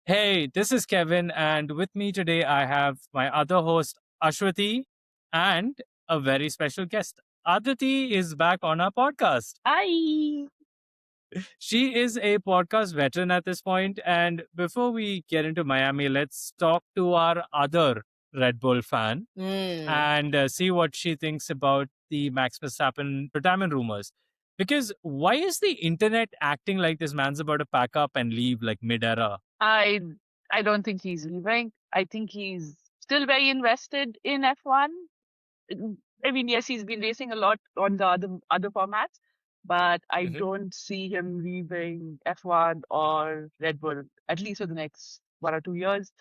Hey, this is Kevin, and with me today I have my other host, Ashwati, and a very special guest. Aditi is back on our podcast. Hi. She is a podcast veteran at this point, and before we get into Miami, let's talk to our other Red Bull fan Mm. and see what she thinks about the Max Verstappen retirement rumors. Because why is the internet acting like this man's about to pack up and leave like mid-era? I I don't think he's leaving. I think he's still very invested in F1. I mean, yes, he's been racing a lot on the other formats, but I don't see him leaving F1 or Red Bull at least for the next 1 or 2 years.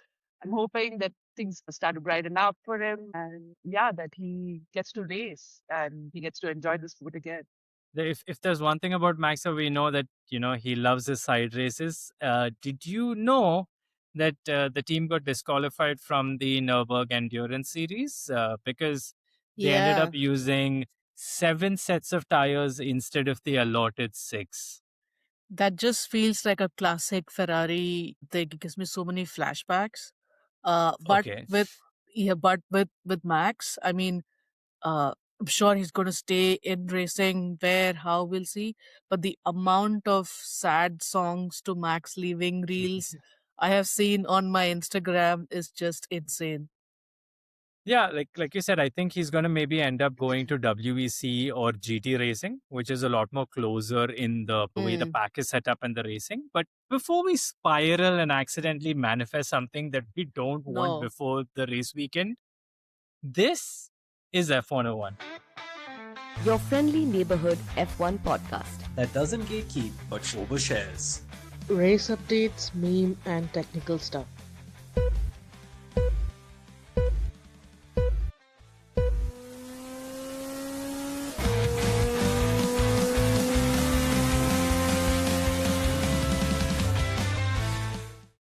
I'm hoping that things start to brighten up for him, and yeah, that he gets to race and he gets to enjoy the sport again. If there's one thing about Maxa, we know that he loves his side races. Did you know that the team got disqualified from the Nürburgring Endurance Series because they ended up Yeah, using 7 sets of tires instead of the allotted six? that just feels like a classic Ferrari thing. It gives me so many flashbacks. But Okay. with Max, I mean, I'm sure he's going to stay in racing. Where, how, we'll see. But the amount of sad songs to Max leaving reels I have seen on my Instagram is just insane. Yeah, like you said, I think he's gonna maybe end up going to WEC or GT racing, which is a lot more closer in the way the Mm. pack is set up and the racing. But before we spiral and accidentally manifest something that we don't want No. before the race weekend, this is F101. Your friendly neighborhood F1 podcast. That doesn't gatekeep but overshares. Race updates, meme, and technical stuff.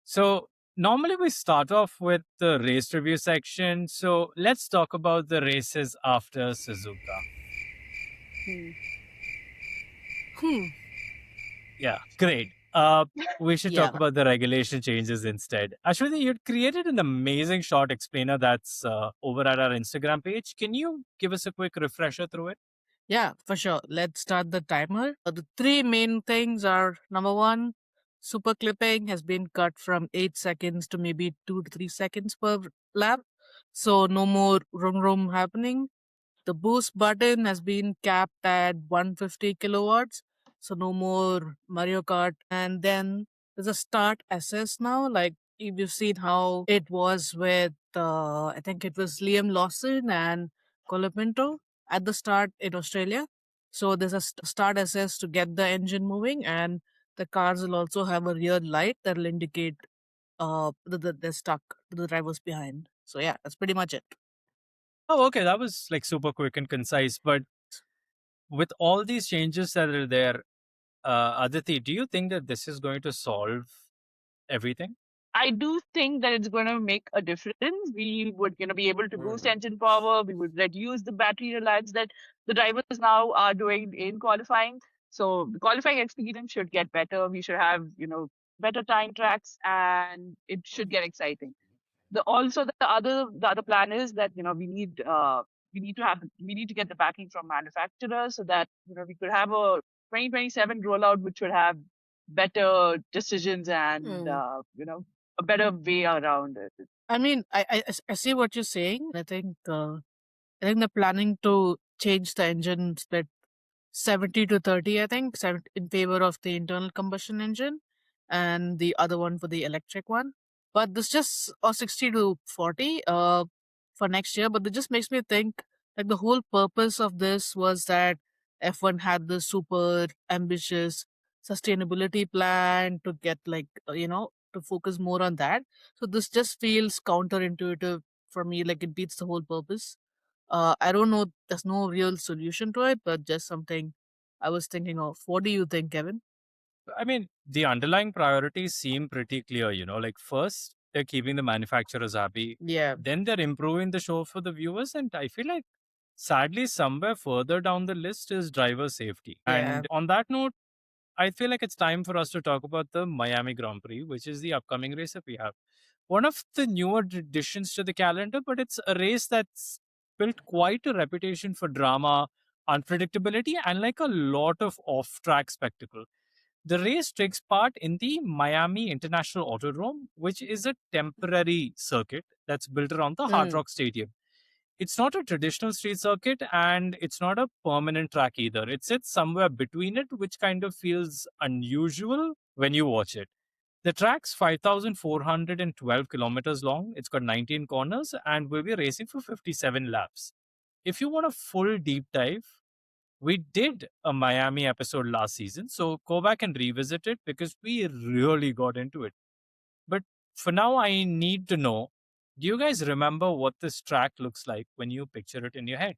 So normally we start off with the race review section. So let's talk about the races after Suzuka. Hmm. Yeah, great. We should Yeah. talk about the regulation changes instead. Ashwini, you'd created an amazing short explainer that's over at our Instagram page. Can you give us a quick refresher through it? Yeah, for sure. Let's start the timer. The three main things are number one, super clipping has been cut from 8 seconds to maybe 2 to 3 seconds per lap. So no more room happening. The boost button has been capped at 150 kilowatts. So no more Mario Kart. And then there's a start assist now. Like if you've seen how it was with, I think it was Liam Lawson and Colapinto at the start in Australia. So there's a start assist to get the engine moving, and the cars will also have a rear light that will indicate that they're stuck to the drivers behind. So yeah, that's pretty much it. Oh, okay. That was like super quick and concise. But with all these changes that are there, Aditi, do you think that this is going to solve everything? I do think that it's going to make a difference. We would, be able to boost engine power. We would reduce the battery reliance that the drivers now are doing in qualifying. So the qualifying experience should get better. We should have, better time tracks, and it should get exciting. The other plan is that we need to get the backing from manufacturers so that we could have a 2027 rollout which would have better decisions and Mm. a better way around it. I mean, I see what you're saying. I think they're planning to change the engine split 70 to 30. I think 70 in favor of the internal combustion engine, and the other one for the electric one. But this just 60 to 40 for next year. But it just makes me think like the whole purpose of this was that F1 had this super ambitious sustainability plan to get to focus more on that. So this just feels counterintuitive for me. Like it beats the whole purpose. I don't know. There's no real solution to it, but just something I was thinking of. What do you think, Kevin? I mean, the underlying priorities seem pretty clear, like first, they're keeping the manufacturers happy. Yeah. Then they're improving the show for the viewers. And I feel like, sadly, somewhere further down the list is driver safety. Yeah. And on that note, I feel like it's time for us to talk about the Miami Grand Prix, which is the upcoming race that we have. One of the newer additions to the calendar, but it's a race that's built quite a reputation for drama, unpredictability, and like a lot of off track spectacle. The race takes part in the Miami International Autodrome, which is a temporary circuit that's built around the Hard Mm. Rock Stadium. It's not a traditional street circuit and it's not a permanent track either. It sits somewhere between it, which kind of feels unusual when you watch it. The track's 5,412 kilometers long. It's got 19 corners and will be racing for 57 laps. If you want a full deep dive, we did a Miami episode last season, so go back and revisit it because we really got into it. But for now, I need to know, do you guys remember what this track looks like when you picture it in your head?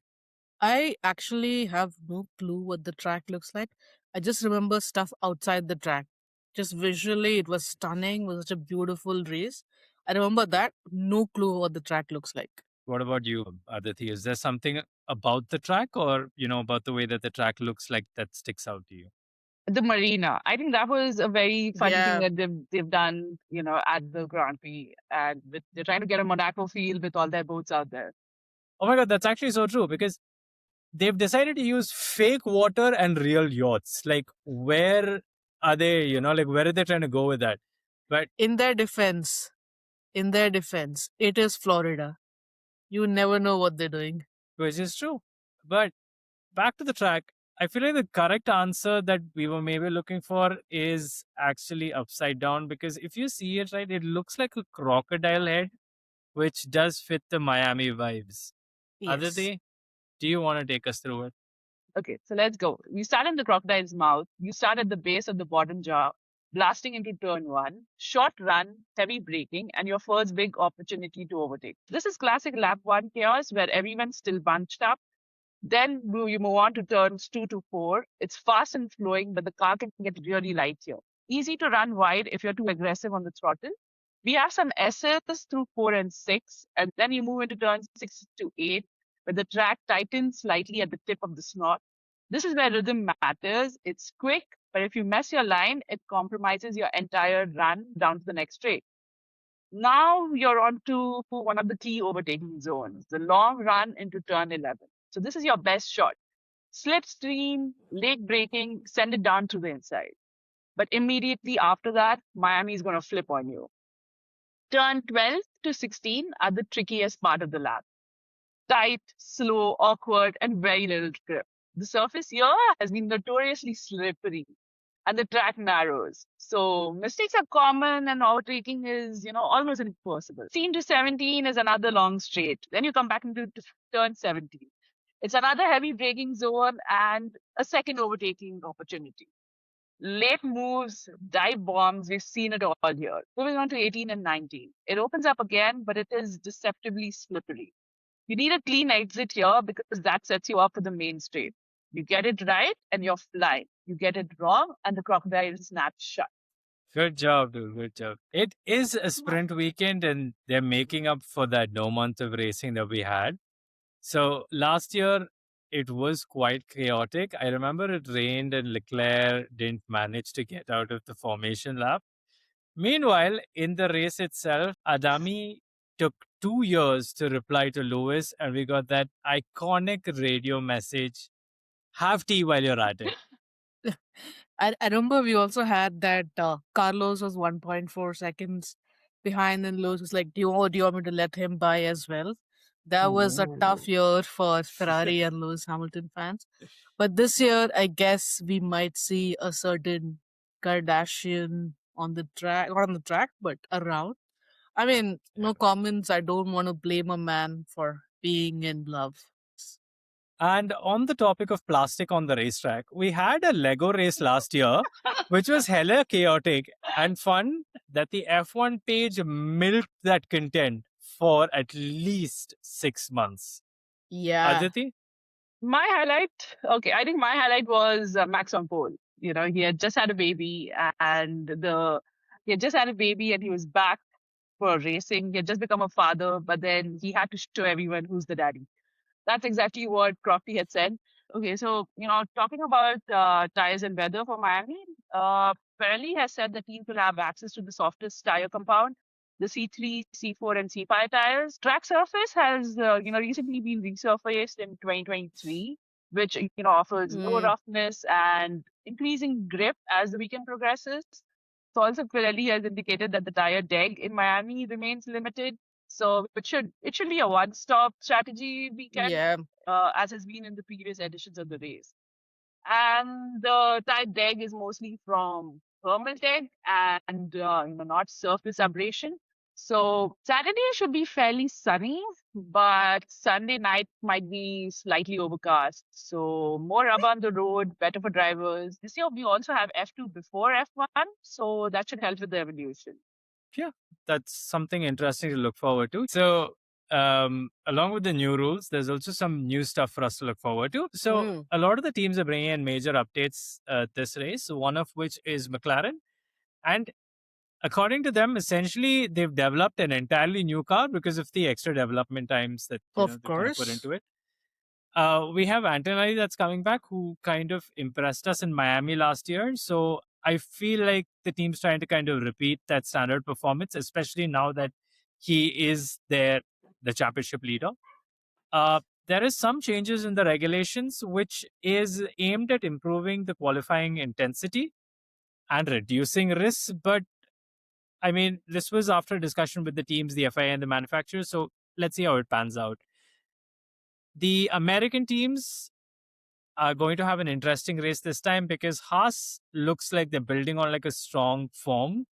I actually have no clue what the track looks like. I just remember stuff outside the track. Just visually, it was stunning. It was such a beautiful race. I remember that. No clue what the track looks like. What about you, Aditi? Is there something about the track or, about the way that the track looks like that sticks out to you? The marina. I think that was a very fun thing Yeah. that they've done, at the Grand Prix, and they're trying to get a Monaco feel with all their boats out there. Oh my God, that's actually so true because they've decided to use fake water and real yachts. Like, where are they, where are they trying to go with that? But In their defense, it is Florida. You never know what they're doing. which is true. But back to the track, I feel like the correct answer that we were maybe looking for is actually upside down because if you see it right, it looks like a crocodile head, which does fit the Miami vibes. Yes. Aditi, do you want to take us through it? Okay, so let's go. You start in the crocodile's mouth. You start at the base of the bottom jaw, blasting into turn one, short run, heavy braking, and your first big opportunity to overtake. This is classic lap one chaos where everyone's still bunched up. Then you move on to turns 2 to 4. It's fast and flowing, but the car can get really light here. Easy to run wide if you're too aggressive on the throttle. We have some S's through 4 and 6, and then you move into turns 6 to 8, where the track tightens slightly at the tip of the snot. This is where rhythm matters. It's quick, but if you mess your line, it compromises your entire run down to the next straight. Now you're on to one of the key overtaking zones, the long run into turn 11. So this is your best shot. Slipstream, lake braking, send it down to the inside. But immediately after that, Miami is going to flip on you. Turn 12 to 16 are the trickiest part of the lap. Tight, slow, awkward, and very little grip. The surface here has been notoriously slippery and the track narrows. So mistakes are common and overtaking is, almost impossible. 16 to 17 is another long straight. Then you come back into turn 17. It's another heavy braking zone and a second overtaking opportunity. Late moves, dive bombs, we've seen it all here. Moving on to 18 and 19. It opens up again, but it is deceptively slippery. You need a clean exit here because that sets you up for the main straight. You get it right and you're flying. You get it wrong and the crocodile snaps shut. Good job, dude. Good job. It is a sprint weekend and they're making up for that no month of racing that we had. So last year, it was quite chaotic. I remember it rained and Leclerc didn't manage to get out of the formation lap. Meanwhile, in the race itself, Adami took 2 years to reply to Lewis, and we got that iconic radio message, have tea while you're at it. I remember we also had that Carlos was 1.4 seconds behind, and Lewis was like, do you want me to let him by as well? That was a tough year for Ferrari and Lewis Hamilton fans. But this year, I guess we might see a certain Kardashian on the track, not on the track, but around. I mean, no comments. I don't want to blame a man for being in love. And on the topic of plastic on the racetrack, we had a Lego race last year, which was hella chaotic and fun that the F1 page milked that content for at least 6 months. Yeah. Aditi? My highlight, I think my highlight was Max on pole. He had just had a baby and he was back for racing. He had just become a father, but then he had to show everyone who's the daddy. That's exactly what Crofty had said. Okay, so, talking about tires and weather for Miami, Pirelli has said the team will have access to the softest tire compound, the C3, C4, and C5 tires. Track surface has, recently been resurfaced in 2023, which, offers low roughness and increasing grip as the weekend progresses. So also Pirelli has indicated that the tire deg in Miami remains limited. So it should be a one-stop strategy weekend, Yeah. as has been in the previous editions of the race. And the tire deg is mostly from thermal deg and not surface abrasion. So Saturday should be fairly sunny, but Sunday night might be slightly overcast. So more rubber on the road, better for drivers. This year we also have F2 before F1, so that should help with the evolution. Yeah, that's something interesting to look forward to. So, along with the new rules, there's also some new stuff for us to look forward to. So, a lot of the teams are bringing in major updates this race, one of which is McLaren. And according to them, essentially, they've developed an entirely new car because of the extra development times that Of they're gonna put course. into it. We have Antonelli that's coming back, who kind of impressed us in Miami last year. So I feel like the team's trying to kind of repeat that standard performance, especially now that he is the championship leader. There is some changes in the regulations, which is aimed at improving the qualifying intensity and reducing risks. But I mean, this was after discussion with the teams, the FIA and the manufacturers. So let's see how it pans out. The American teams are going to have an interesting race this time because Haas looks like they're building on like a strong form.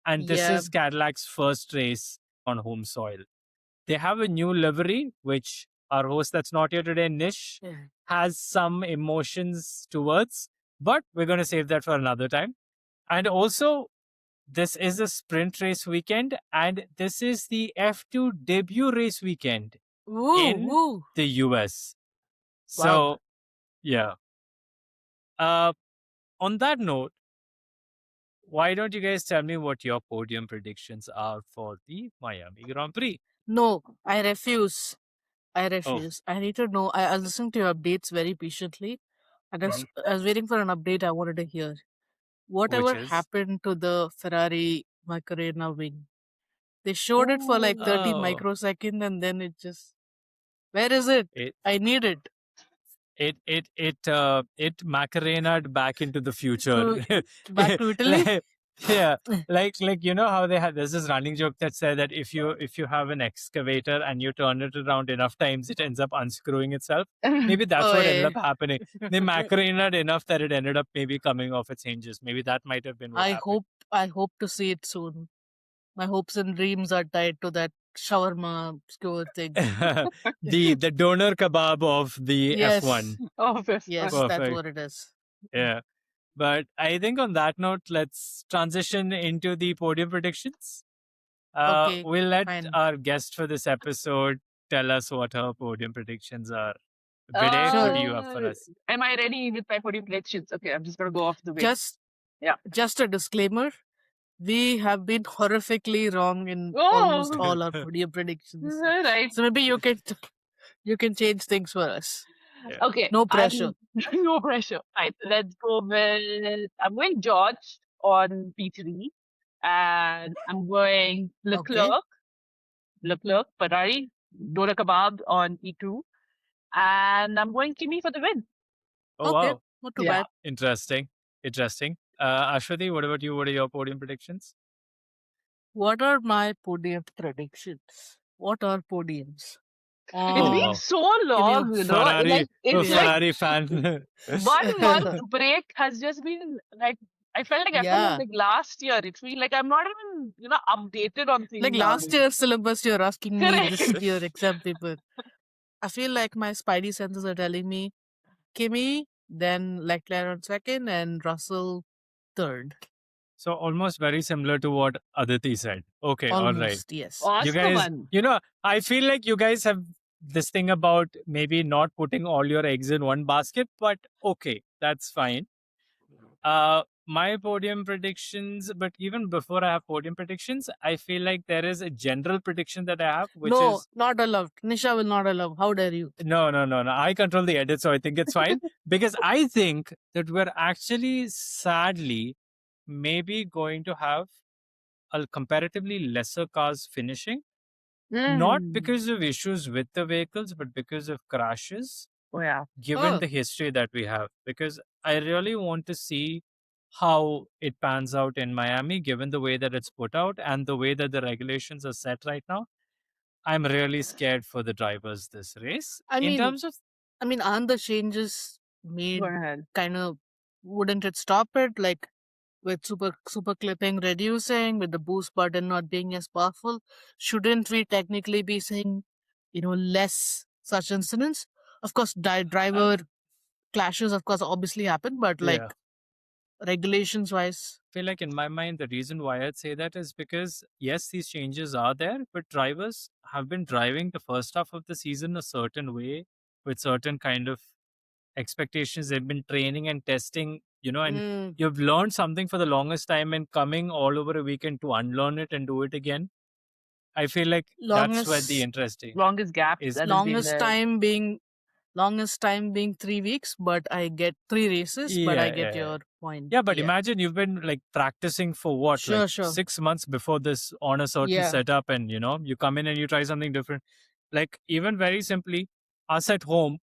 And this Yeah. is Cadillac's first race on home soil. They have a new livery, which our host that's not here today, Nish, has some emotions towards, but we're going to save that for another time. And also, this is a sprint race weekend, and this is the F2 debut race weekend in Woo. the US. So, Wow. yeah. On that note, why don't you guys tell me what your podium predictions are for the Miami Grand Prix? No, I refuse. I Oh, refuse. I need to know. I listened to your updates very patiently, and I was waiting for an update I wanted to hear. Whatever which is? happened to the Ferrari Macarena wing? They showed it for like 30 Oh, microseconds, and then it just. Where is it? it I need it. it Macarena'd back into the future. Back to Italy. Like, yeah, like you know how there's this running joke that said that if you have an excavator and you turn it around enough times, it ends up unscrewing itself. Maybe that's Oh, what ended yeah. up happening. They Macarena'd enough that it ended up maybe coming off its hinges. Maybe that might have been what happened. I hope to see it soon. My hopes and dreams are tied to that shawarma skewer thing. the donor kebab of the Yes. F1. Oh, Yes, Perfect. that's what it is. Yeah. But I think on that note, let's transition into the podium predictions. Okay, We'll let fine. our guest for this episode tell us what her podium predictions are. Bide, Sure. what do you have for us? Am I ready with my podium predictions? Okay, I'm just gonna go off the way. Just a disclaimer. We have been horrifically wrong in Oh. almost all our podium predictions. Right. So maybe you can change things for us. Yeah. Okay. No pressure. No pressure. Right. Let's go with. I'm going George on P3, and I'm going Leclerc, Ferrari, Dora Kebab on P2, and I'm going Kimi for the win. Oh, Okay, wow. not too Yeah. bad. Interesting. Ashwati, what about you? What are your podium predictions? What are my podium predictions? What are podiums? It's Oh, been wow. so long, you know. Ferrari, It's like Ferrari fan. 1 month break has just been like I felt like Yeah. like last year. It feels like I'm not even updated on things. Like last nowadays. year's syllabus, you're asking me Correct. this year exam paper. I feel like my spidey senses are telling me Kimi, then Leclerc on second, and Russell third. So almost very similar to what Aditi said. Okay, all right. Almost, yes. You Oscar guys, one. I feel like you guys have this thing about maybe not putting all your eggs in one basket, but okay, that's fine. My podium predictions, but even before I have podium predictions, I feel like there is a general prediction that I have, which No, is not allowed. Nisha will not allow. How dare you? no. I control the edit, so I think it's fine because I think that we're actually sadly maybe going to have a comparatively lesser cars finishing, not Mm. because of issues with the vehicles, but because of crashes, Oh, yeah. given Oh. the history that we have. Because I really want to see how it pans out in Miami, given the way that it's put out and the way that the regulations are set right now. I'm really scared for the drivers this race. I In mean, terms of aren't the changes Go made ahead. kind of, wouldn't it stop it? Like with super clipping reducing, with the boost button not being as powerful, shouldn't we technically be saying, less such incidents? Of course, driver clashes, of course, obviously happen, but like yeah. regulations wise, Feel like in my mind the reason why I'd say that is because yes, these changes are there, but drivers have been driving the first half of the season a certain way with certain kind of expectations. They've been training and testing, and Mm, you've learned something for the longest time, and coming all over a weekend to unlearn it and do it again. I feel like that's where the longest interesting Longest gap is. that has been longest there. time being 3 weeks, but I get 3 races, but I get your point. Yeah, but imagine you've been like practicing for what, Sure, like sure. 6 months before this on a certain Yeah. setup, and you come in and you try something different. Like even very simply, us at home,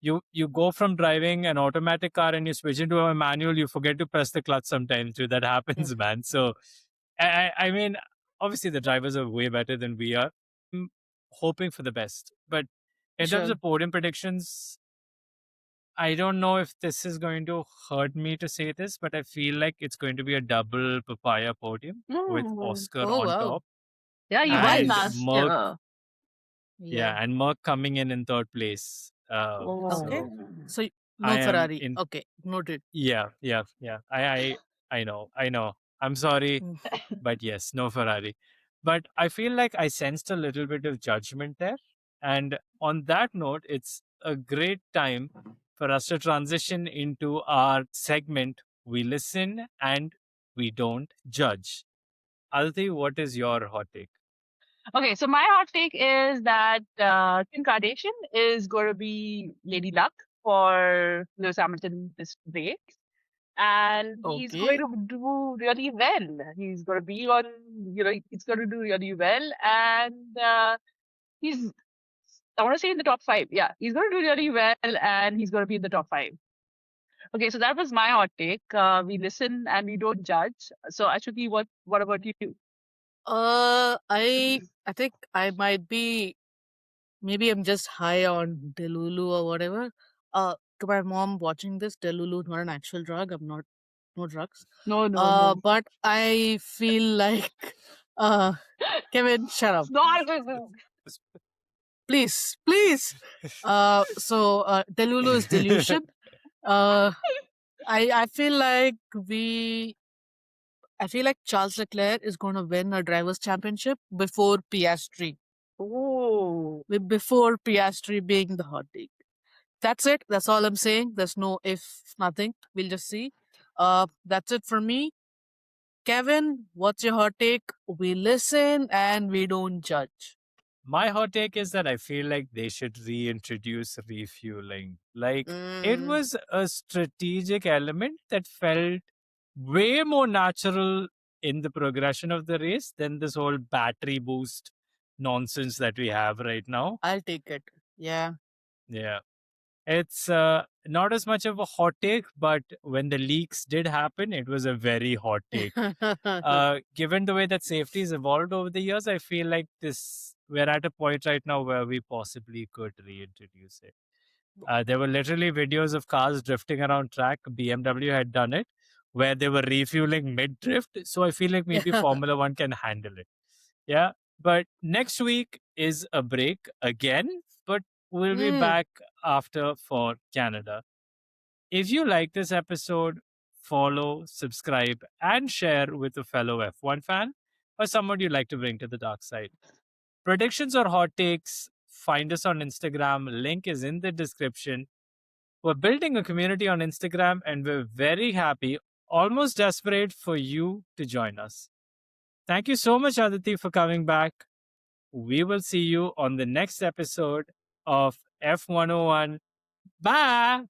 you go from driving an automatic car and you switch into a manual. You forget to press the clutch sometimes. Too. That happens, man. So, I mean, obviously the drivers are way better than we are. I'm hoping for the best, but in terms Sure. of podium predictions, I don't know if this is going to hurt me to say this, but I feel like it's going to be a double papaya podium with Mm. Oscar Oh, on wow. top. Yeah, you won And last Merck, year. yeah, and Merck coming in third place. Okay. Oh. So I no am Ferrari. in. Okay, noted. Yeah. I know. I'm sorry, Mm. but yes, no Ferrari. But I feel like I sensed a little bit of judgment there. And on that note, it's a great time for us to transition into our segment. We listen and we don't judge. Alti, what is your hot take? Okay, so my hot take is that Kim Kardashian is going to be Lady Luck for Lewis Hamilton this race. And he's going Okay. to do really well. He's going to be on, it's going to do really well. And he's, I want to say in the top five. Yeah, he's going to do really well and he's going to be in the top five. Okay, so that was my hot take. We listen and we don't judge. So, Ashwati, what about you? I think I might be, maybe I'm just high on Delulu or whatever. To my mom watching this, Delulu is not an actual drug. I'm not, no drugs. No. But I feel like, Kevin, shut up, No, please. So Delulu is delusion. I feel like Charles Leclerc is going to win a drivers' championship before Piastri. Oh. Before Piastri being the hot take. That's it. That's all I'm saying. There's no if, nothing. We'll just see. That's it for me. Kevin, what's your hot take? We listen and we don't judge. My hot take is that I feel like they should reintroduce refueling. Like, it was a strategic element that felt way more natural in the progression of the race than this whole battery boost nonsense that we have right now. I'll take it. Yeah. Yeah. It's not as much of a hot take, but when the leaks did happen, it was a very hot take. Given the way that safety has evolved over the years, I feel like we're at a point right now where we possibly could reintroduce it. There were literally videos of cars drifting around track. BMW had done it where they were refueling mid drift. So I feel like maybe Formula One can handle it. Yeah. But next week is a break again, but we'll be back after for Canada. If you like this episode, follow, subscribe, and share with a fellow F1 fan or someone you'd like to bring to the dark side. Predictions or hot takes, find us on Instagram. Link is in the description. We're building a community on Instagram and we're very happy, almost desperate for you to join us. Thank you so much, Aditi, for coming back. We will see you on the next episode of F101. Bye.